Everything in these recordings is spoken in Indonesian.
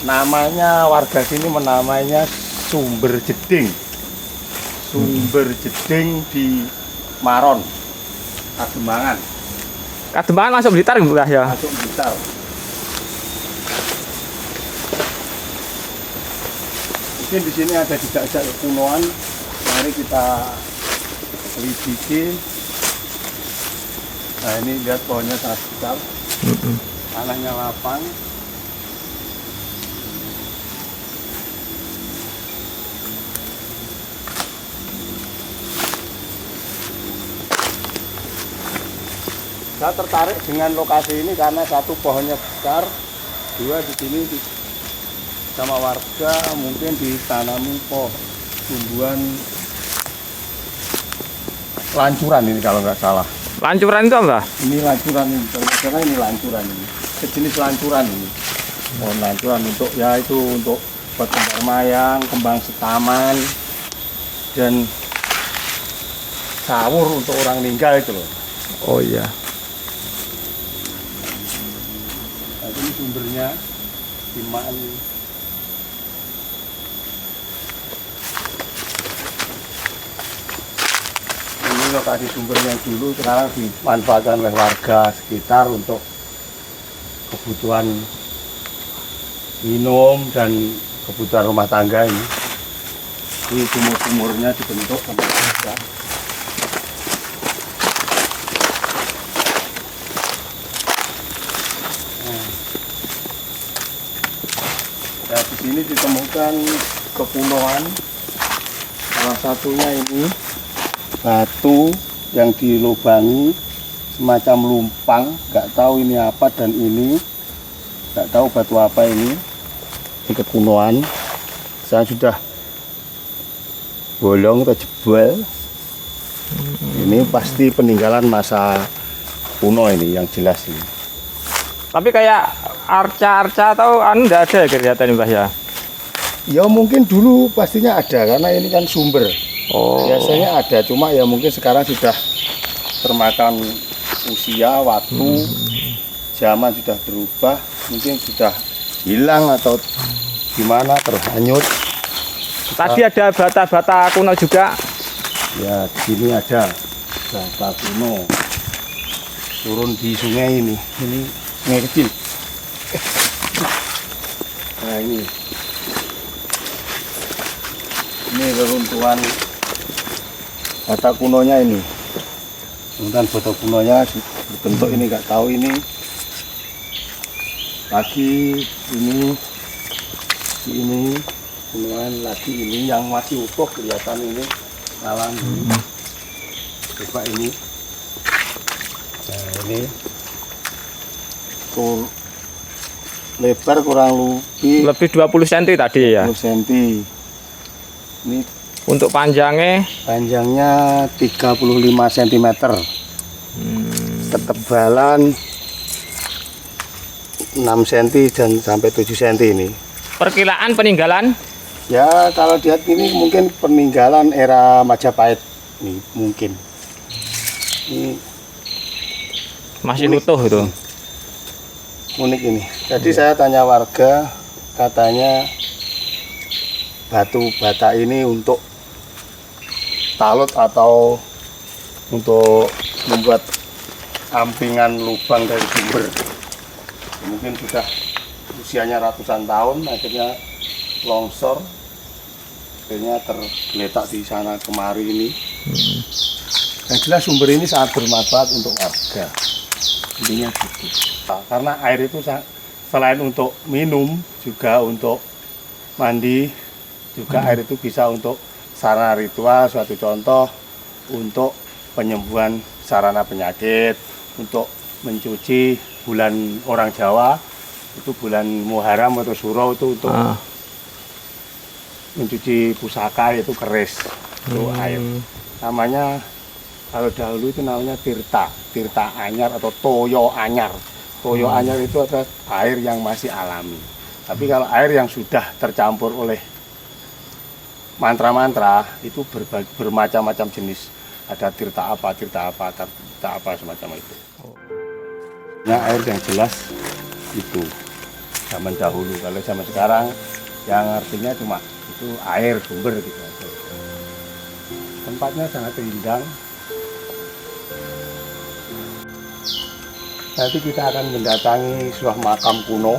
Namanya warga sini menamainya sumber jeding. Sumber jeding di Maron, Kademangan. Kademangan langsung Blitar Mbah ya. Masuk Blitar. Mungkin di sini ada jejak-jejak kekunoan. Mari kita selidiki. Nah ini lihat pohonnya sangat besar. Tanahnya lapang. Saya tertarik dengan lokasi ini karena satu pohonnya besar, dua di sini sama warga mungkin ditanami tumbuhan lancuran ini kalau nggak salah. Lancuran itu apa? Ini lancuran ini, karena ini lancuran ini, sejenis lancuran ini. Pohon lancuran untuk ya itu untuk buat kembar mayang, kembang setaman, dan sawur untuk orang meninggal itu loh. Oh iya. Nah, ini sumbernya Timaan. Ini lokasi sumbernya dulu, sekarang dimanfaatkan oleh warga sekitar untuk kebutuhan minum dan kebutuhan rumah tangga ini. Ini sumur-sumurnya dibentuk sama warga. Ya, di sini ditemukan kekunoan. Salah satunya ini batu yang dilubangi semacam lumpang, nggak tahu ini apa, dan ini nggak tahu batu apa ini. Ini kekunoan. Saya sudah bolong atau jebol. Ini pasti peninggalan masa kuno ini yang jelas ini. Tapi kayak arca-arca atau enggak ada ya kelihatan Mbah ya? Ya mungkin dulu pastinya ada karena ini kan sumber. Oh. Biasanya ada, cuma ya mungkin sekarang sudah termakan usia, waktu, zaman sudah berubah, mungkin sudah hilang atau gimana, terhanyut. Tadi ada bata-bata kuno juga. Ya di sini ada bata kuno turun di sungai ini sungai kecil. Nah ini reruntuhan bata kunonya ini. Reruntuhan bata kunonya berbentuk ini, nggak tahu ini lagi ini kunoan lagi ini yang masih utuh kelihatan ini alam. Coba ini. Nah ini tuh lebar kurang Lebih 20 cm tadi ya. 20 cm. Ini Untuk panjangnya panjangnya 35 cm. Ketebalan 6 cm dan sampai 7 cm ini. perkiraan peninggalan Ya kalau lihat ini mungkin peninggalan era Majapahit nih mungkin. Ini masih unik. utuh itu. Unik ini. Jadi saya tanya warga, katanya batu bata ini untuk talut atau untuk membuat ampingan lubang dari sumber. Mungkin sudah usianya ratusan tahun, akhirnya longsor, akhirnya tergeletak di sana kemari ini. Yang jelas sumber ini sangat bermanfaat untuk warga. Intinya gitu. Karena air itu selain untuk minum, juga untuk mandi, juga air itu bisa untuk sarana ritual. Suatu contoh untuk penyembuhan sarana penyakit, untuk mencuci bulan orang Jawa itu bulan Muharram atau Suro itu untuk mencuci pusaka, itu keris, itu air. Namanya kalau dahulu itu namanya tirta anyar atau toyo anyar. Toyo anyar itu adalah air yang masih alami. Tapi kalau air yang sudah tercampur oleh mantra-mantra itu bermacam-macam jenis. Ada tirta apa semacam itu. Nah, air yang jelas itu. zaman dahulu. Kalau zaman sekarang yang artinya cuma itu air sumber gitu aja. Tempatnya sangat rindang. Nanti kita akan mendatangi sebuah makam kuno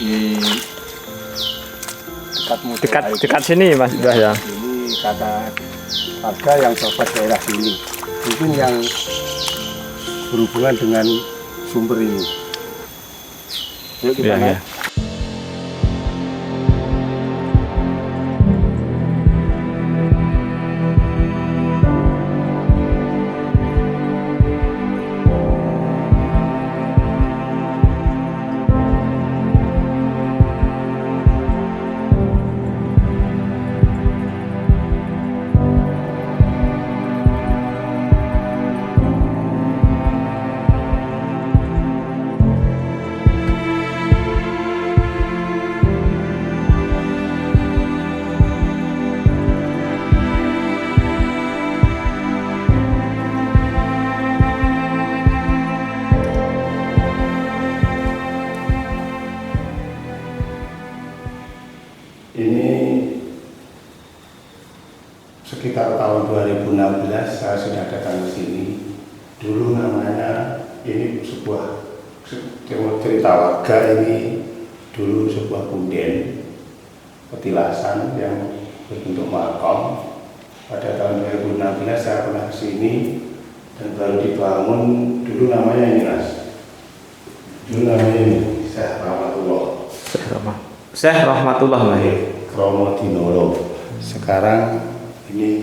di Dekat sini Mas Mbah ya. Ini kata warga yang sobat daerah sini, mungkin yang berhubungan dengan sumber ini. Yuk kita Iya, iya. Ini sekitar tahun 2016 saya sudah datang ke sini. Dulu namanya ini sebuah cerita warga, ini dulu sebuah punden petilasan yang berbentuk makam. Pada tahun 2016 saya pernah ke sini dan baru dibangun. Dulu namanya ini Mas. Dulu namanya ini Syekh Rahmatullah. Syekh Rahmatullah lah ya. Kromo Dinolo. Sekarang ini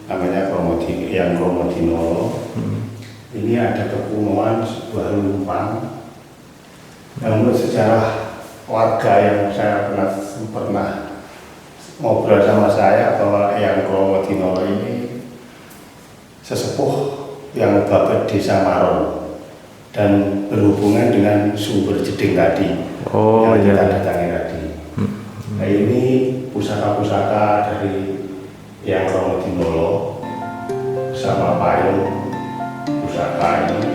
namanya Kromo Dinolo. Ini ada kekunoan sebuah lumpang. Menurut sejarah warga yang saya pernah ngobrol sama saya, bahwa yang Kromo Dinolo ini sesepuh yang babat desa Maron dan berhubungan dengan sumber jeding tadi yang kita datangi tadi. Nah, ini pusaka-pusaka dari yang Kromo Dinolo sama payung pusaka ini.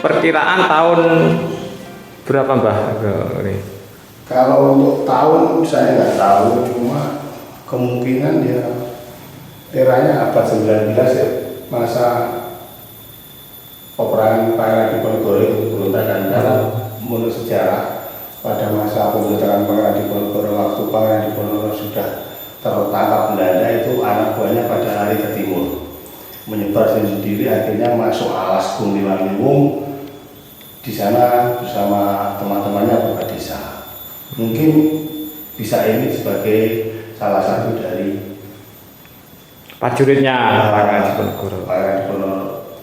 Perkiraan tahun berapa Mbah? Ini? Kalau untuk tahun saya nggak tahu, cuma kemungkinan ya eranya abad 19 ya, masa peperangan Pangeran Diponegoro itu berontakan. Karena menurut sejarah pada masa pemberontakan Pangeran Diponegoro, waktu Pangeran Diponegoro sudah tertangkap Belanda, itu anak buahnya pada lari ke timur, menyebar sendiri, akhirnya masuk alas Gung Liwang-Liwung. Di sana bersama teman-temannya beberapa desa. Mungkin bisa ini sebagai salah satu dari prajuritnya Pangeran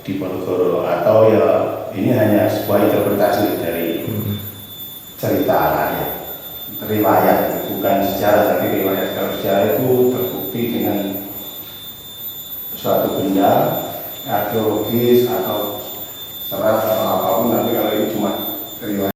Diponegoro, atau ya ini hanya sebuah interpretasi dari cerita rakyat, riwayat, bukan sejarah tapi riwayat. Kalau sejarah itu terbukti dengan suatu benda arkeologis atau serat atau apapun, tapi kalau ini cuma riwayat.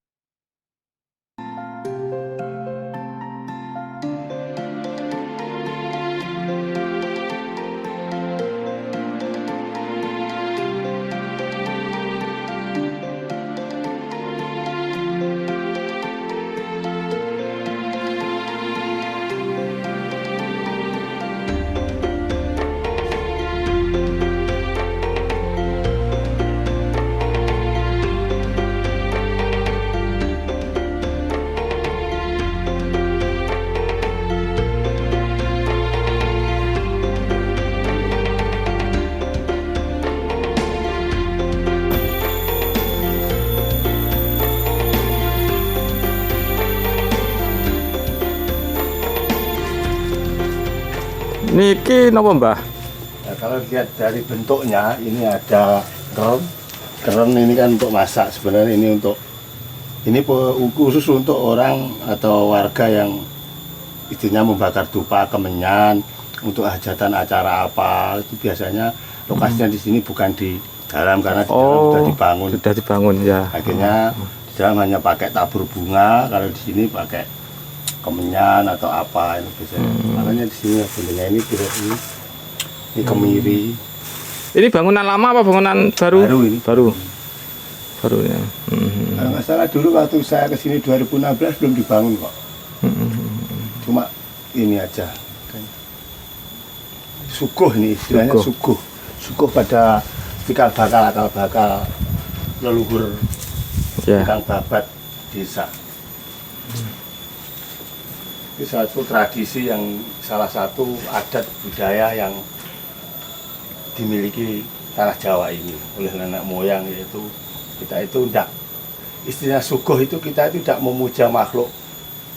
Niki napa Mbah? Nah, kalau lihat dari bentuknya, ini ada keren ini kan untuk masak. Sebenarnya ini untuk khusus untuk orang atau warga yang istrinya membakar dupa, kemenyan, untuk hajatan acara apa. Itu biasanya lokasinya di sini, bukan di dalam, karena di dalam sudah dibangun. Sudah dibangun ya. Akhirnya di dalam hanya pakai tabur bunga, kalau di sini pakai kemenyan atau apa ini biasanya. Makanya di sini bendanya ini ini kemiri. Ini bangunan lama apa bangunan baru? Baru ini. Baru ya. Kalau nggak salah dulu waktu saya kesini 2016 belum dibangun kok. Cuma ini aja. Suguh ini istilahnya suguh. Suguh pada cikal bakal leluhur tukang babat desa. Ini satu tradisi yang salah satu adat budaya yang dimiliki tanah Jawa ini oleh nenek moyang, yaitu kita itu tidak, istilah suguh itu kita itu tidak memuja makhluk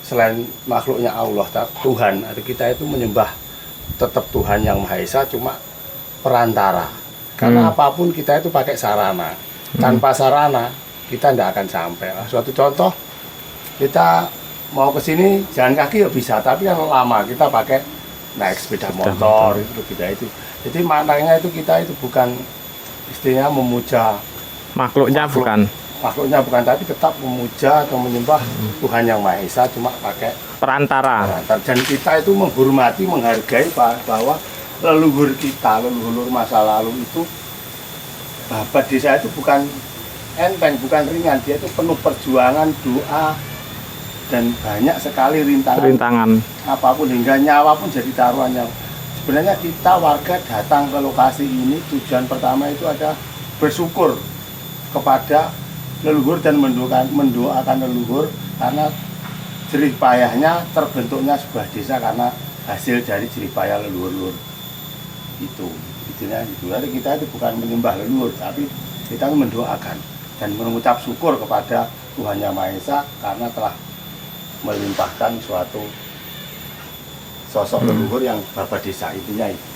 selain makhluknya Allah, Tuhan, atau kita itu menyembah tetap Tuhan yang Maha Esa, cuma perantara. Karena apapun kita itu pakai sarana, tanpa sarana kita tidak akan sampai. Suatu contoh, kita mau ke sini jalan kaki ya bisa, tapi kan lama, kita pakai naik sepeda motor itu kita itu. Jadi maknanya itu kita itu bukan istilahnya memuja makhluknya bukan, tapi tetap memuja atau menyembah Tuhan yang Maha Esa, cuma pakai perantara. Dan kita itu menghormati, menghargai bahwa leluhur kita, leluhur masa lalu itu, babat desa itu bukan enteng, bukan ringan, dia itu penuh perjuangan, doa, dan banyak sekali rintangan. Apapun, hingga nyawa pun jadi taruhannya. Sebenarnya kita warga datang ke lokasi ini, tujuan pertama itu ada bersyukur kepada leluhur dan mendoakan leluhur, karena jerih payahnya terbentuknya sebuah desa karena hasil dari jerih payah leluhur itu. Intinya itu. Jadi kita itu bukan menyembah leluhur, tapi kita mendoakan dan mengucap syukur kepada Tuhan Yang Maha Esa karena telah melimpahkan suatu sosok leluhur yang babat desa, intinya itu.